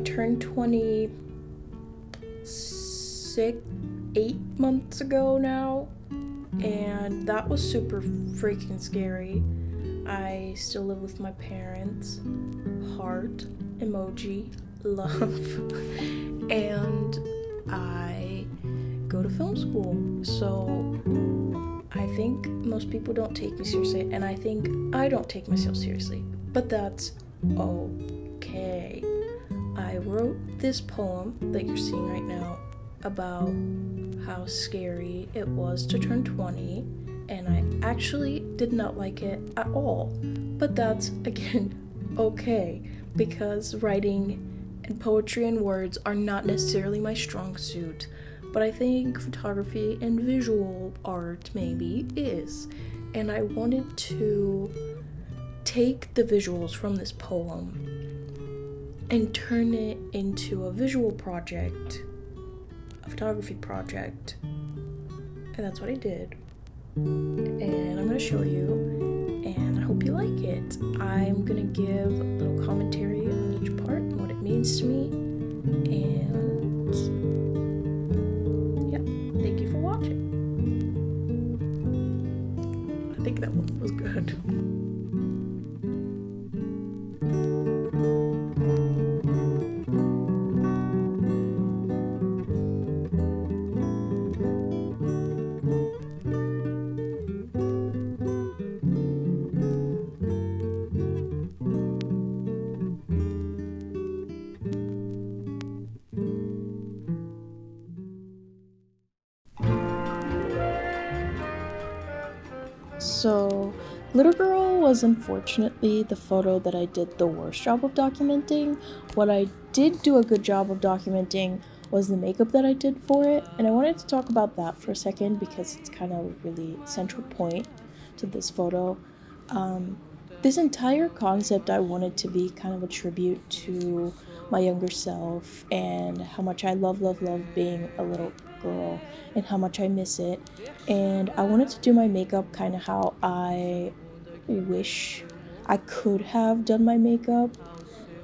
turned 8 months ago now, and that was super freaking scary. I still live with my parents. Heart, emoji, love. And I go to film school. So I think most people don't take me seriously, and I think I don't take myself seriously. But that's okay. I wrote this poem that you're seeing right now about how scary it was to turn 20, and I actually did not like it at all. But that's, again, okay, because writing and poetry and words are not necessarily my strong suit, but I think photography and visual art maybe is. And I wanted to take the visuals from this poem and turn it into a visual project, a photography project. And that's what I did. And I'm gonna show you, and I hope you like it. I'm gonna give a little commentary on each part and what it means to me. And yeah, thank you for watching. I think that one was good. So, Little Girl was unfortunately the photo that I did the worst job of documenting. What I did do a good job of documenting was the makeup that I did for it, and I wanted to talk about that for a second because it's kind of a really central point to this photo. This entire concept I wanted to be kind of a tribute to my younger self and how much I love being a little girl and how much I miss it. And I wanted to do my makeup kind of how I wish I could have done my makeup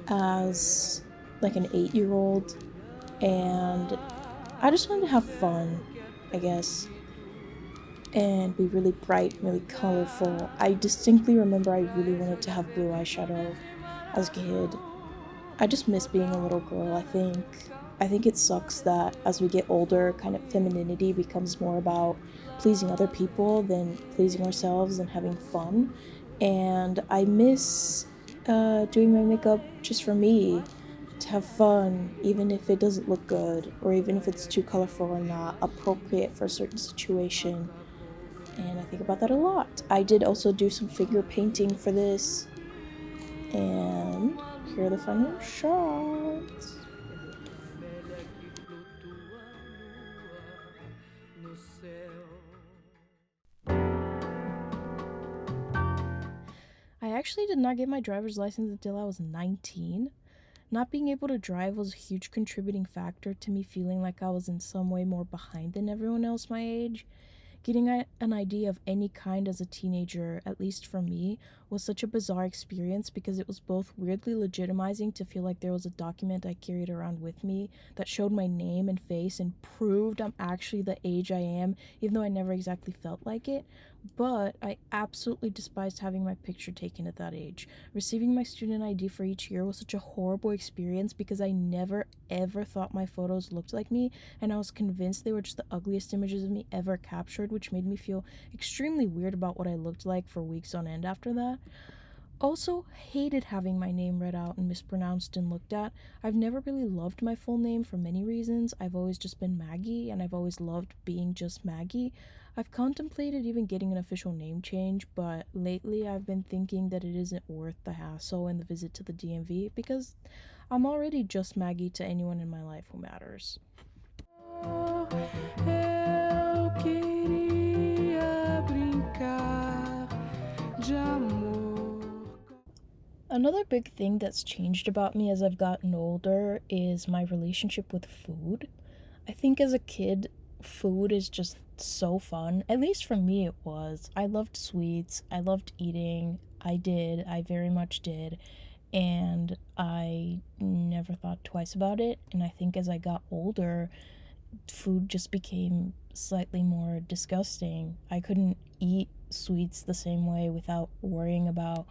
as like an 8-year-old, and I just wanted to have fun, I guess, and be really bright, really colorful. I distinctly remember I really wanted to have blue eyeshadow as a kid. I just miss being a little girl. I think it sucks that as we get older, kind of femininity becomes more about pleasing other people than pleasing ourselves and having fun. And I miss doing my makeup just for me, to have fun, even if it doesn't look good, or even if it's too colorful or not appropriate for a certain situation. And I think about that a lot. I did also do some finger painting for this, and here are the final shots. I actually did not get my driver's license until I was 19. Not being able to drive was a huge contributing factor to me feeling like I was in some way more behind than everyone else my age. Getting an idea of any kind as a teenager, at least for me, was such a bizarre experience because it was both weirdly legitimizing to feel like there was a document I carried around with me that showed my name and face and proved I'm actually the age I am, even though I never exactly felt like it. But I absolutely despised having my picture taken at that age. Receiving my student ID for each year was such a horrible experience because I never ever thought my photos looked like me, and I was convinced they were just the ugliest images of me ever captured, which made me feel extremely weird about what I looked like for weeks on end after that. Also, hated having my name read out and mispronounced and looked at. I've never really loved my full name for many reasons. I've always just been Maggie, and I've always loved being just Maggie. I've contemplated even getting an official name change, but lately I've been thinking that it isn't worth the hassle and the visit to the DMV because I'm already just Maggie to anyone in my life who matters. Eu queria brincar de amor. Another big thing that's changed about me as I've gotten older is my relationship with food. I think as a kid, food is just so fun. At least for me, it was. I loved sweets. I loved eating. I very much did. and I never thought twice about it. And I think as I got older, food just became slightly more disgusting. I couldn't eat sweets the same way without worrying about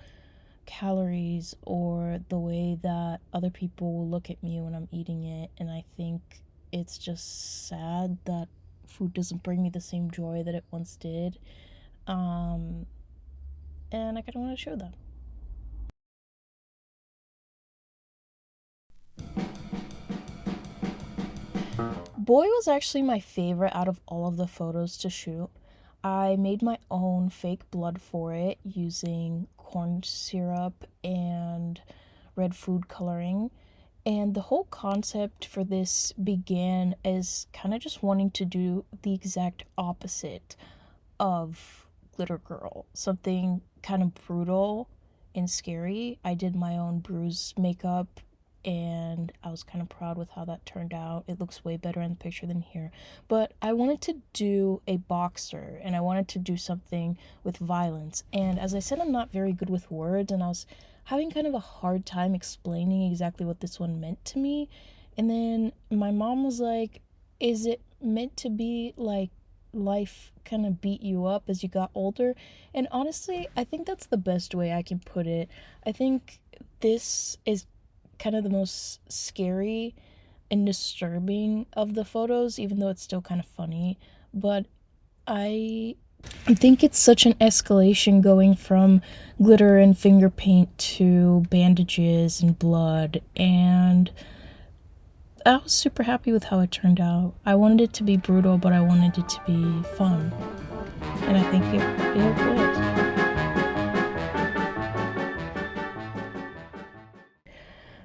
calories or the way that other people will look at me when I'm eating it. And I think it's just sad that food doesn't bring me the same joy that it once did. And I kind of want to show that. Boy was actually my favorite out of all of the photos to shoot. I made my own fake blood for it using corn syrup and red food coloring. And the whole concept for this began as kind of just wanting to do the exact opposite of Glitter Girl. Something kind of brutal and scary. I did my own bruise makeup and I was kind of proud with how that turned out. It looks way better in the picture than here. But I wanted to do a boxer and I wanted to do something with violence. And as I said, I'm not very good with words, and I was having kind of a hard time explaining exactly what this one meant to me. And then my mom was like, is it meant to be like life kind of beat you up as you got older? And honestly, I think that's the best way I can put it. I think this is kind of the most scary and disturbing of the photos, even though it's still kind of funny. But I think it's such an escalation going from glitter and finger paint to bandages and blood, and I was super happy with how it turned out. I wanted it to be brutal, but I wanted it to be fun, and I think it was.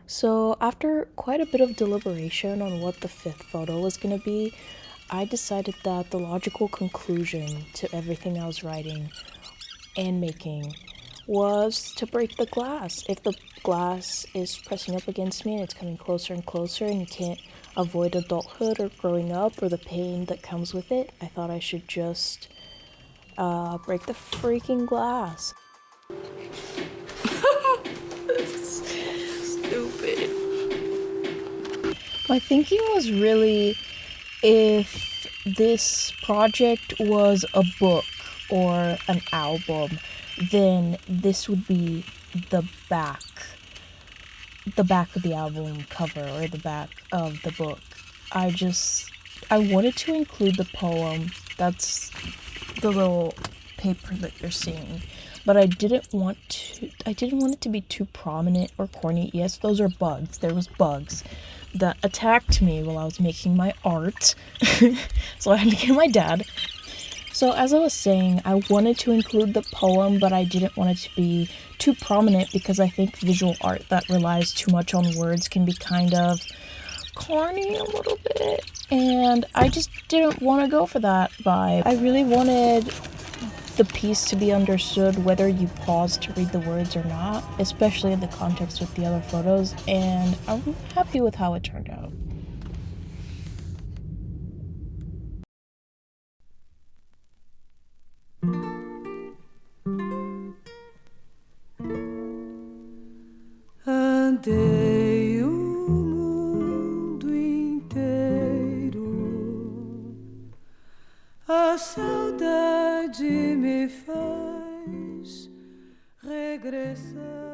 So, after quite a bit of deliberation on what the fifth photo was going to be, I decided that the logical conclusion to everything I was writing and making was to break the glass. If the glass is pressing up against me and it's coming closer and closer and you can't avoid adulthood or growing up or the pain that comes with it, I thought I should just break the freaking glass. Stupid. My thinking was really, if this project was a book or an album, then this would be the back of the album cover or the back of the book. I wanted to include the poem. That's the little paper that you're seeing. But I didn't want it to be too prominent or corny. Yes, those are bugs. There was bugs that attacked me while I was making my art. So I had to get my dad. So as I was saying, I wanted to include the poem, but I didn't want it to be too prominent because I think visual art that relies too much on words can be kind of corny a little bit. And I just didn't want to go for that vibe. I really wanted the piece to be understood whether you pause to read the words or not, especially in the context with the other photos, and I'm happy with how it turned out. Andei o mundo inteiro, a saudade me faz regressar.